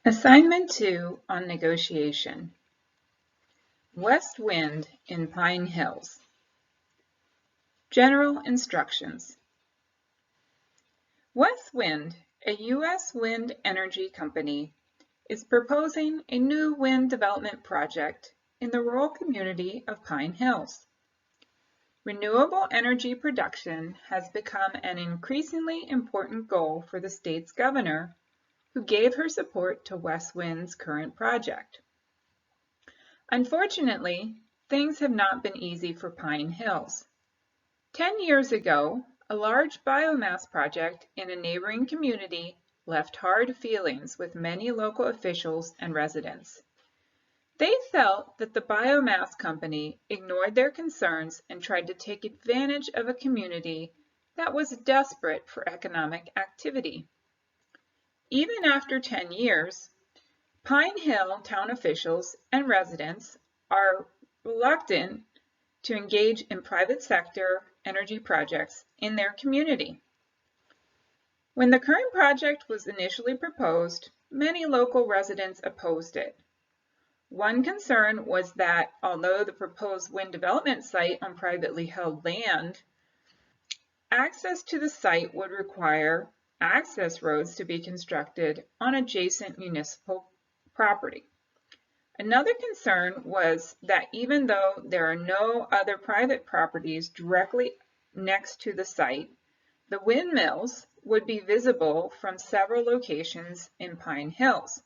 Assignment 2 on negotiation. West wind in Pine Hills. General instructions. West Wind, a U.S. wind energy company, is proposing a new wind development project in the rural community of Pine Hills. Renewable energy production has become an increasingly important goal for the state's governor, who gave her support to West Wind's current project. Unfortunately, things have not been easy for Pine Hills. 10 years ago, a large biomass project in a neighboring community left hard feelings with many local officials and residents. They felt that the biomass company ignored their concerns and tried to take advantage of a community that was desperate for economic activity. Even after 10 years, Pine Hill town officials and residents are reluctant to engage in private sector energy projects in their community. When the current project was initially proposed, many local residents opposed it. One concern was that although the proposed wind development site on privately held land, access to the site would require access roads to be constructed on adjacent municipal property. Another concern was that even though there are no other private properties directly next to the site, the windmills would be visible from several locations in Pine Hills.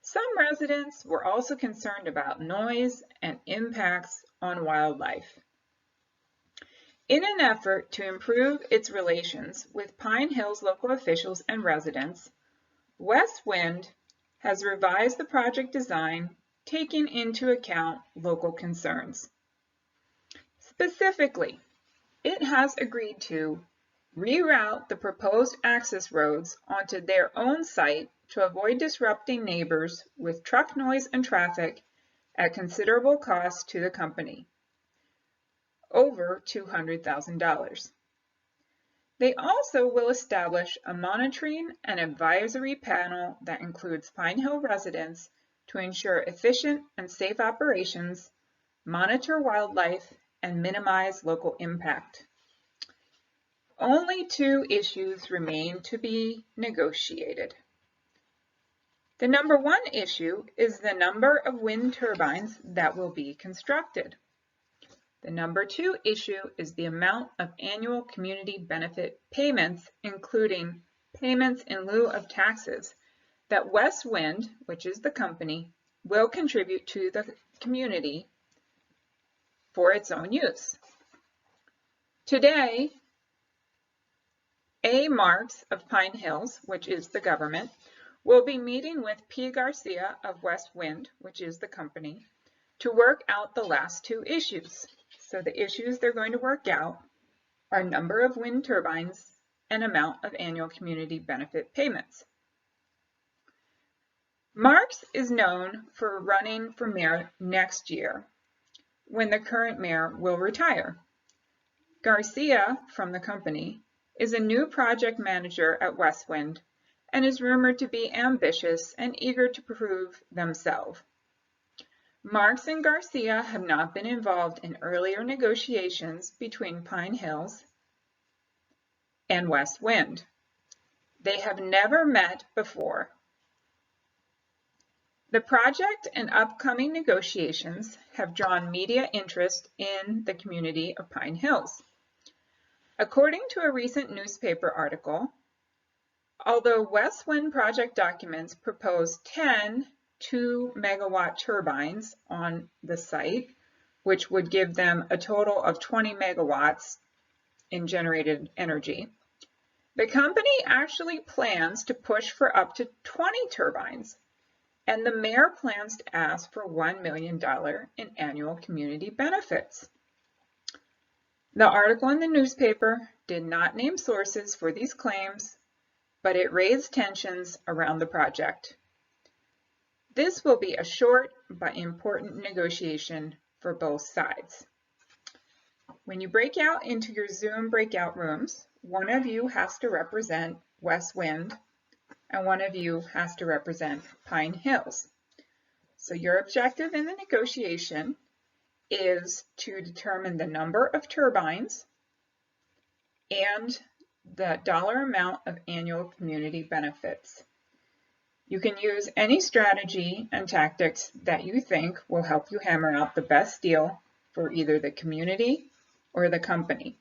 Some residents were also concerned about noise and impacts on wildlife. In an effort to improve its relations with Pine Hills local officials and residents, West Wind has revised the project design, taking into account local concerns. Specifically, it has agreed to reroute the proposed access roads onto their own site to avoid disrupting neighbors with truck noise and traffic at considerable cost to the company, over $200,000. They also will establish a monitoring and advisory panel that includes Pine Hill residents to ensure efficient and safe operations, monitor wildlife, and minimize local impact. Only 2 issues remain to be negotiated. The number 1 issue is the number of wind turbines that will be constructed. The number 2 issue is the amount of annual community benefit payments, including payments in lieu of taxes, that West Wind, which is the company, will contribute to the community for its own use. Today, A. Marks of Pine Hills, which is the government, will be meeting with P. Garcia of West Wind, which is the company, to work out the last 2 issues. So the issues they're going to work out are number of wind turbines and amount of annual community benefit payments. Marks is known for running for mayor next year, when the current mayor will retire. Garcia, from the company, is a new project manager at West Wind and is rumored to be ambitious and eager to prove themselves. Marks and Garcia have not been involved in earlier negotiations between Pine Hills and West Wind. They have never met before. The project and upcoming negotiations have drawn media interest in the community of Pine Hills. According to a recent newspaper article, although West Wind project documents propose 10 2-megawatt turbines on the site, which would give them a total of 20 megawatts in generated energy, the company actually plans to push for up to 20 turbines, and the mayor plans to ask for $1 million in annual community benefits. The article in the newspaper did not name sources for these claims, but it raised tensions around the project. This will be a short but important negotiation for both sides. When you break out into your Zoom breakout rooms, one of you has to represent West Wind and one of you has to represent Pine Hills. So your objective in the negotiation is to determine the number of turbines and the dollar amount of annual community benefits. You can use any strategy and tactics that you think will help you hammer out the best deal for either the community or the company.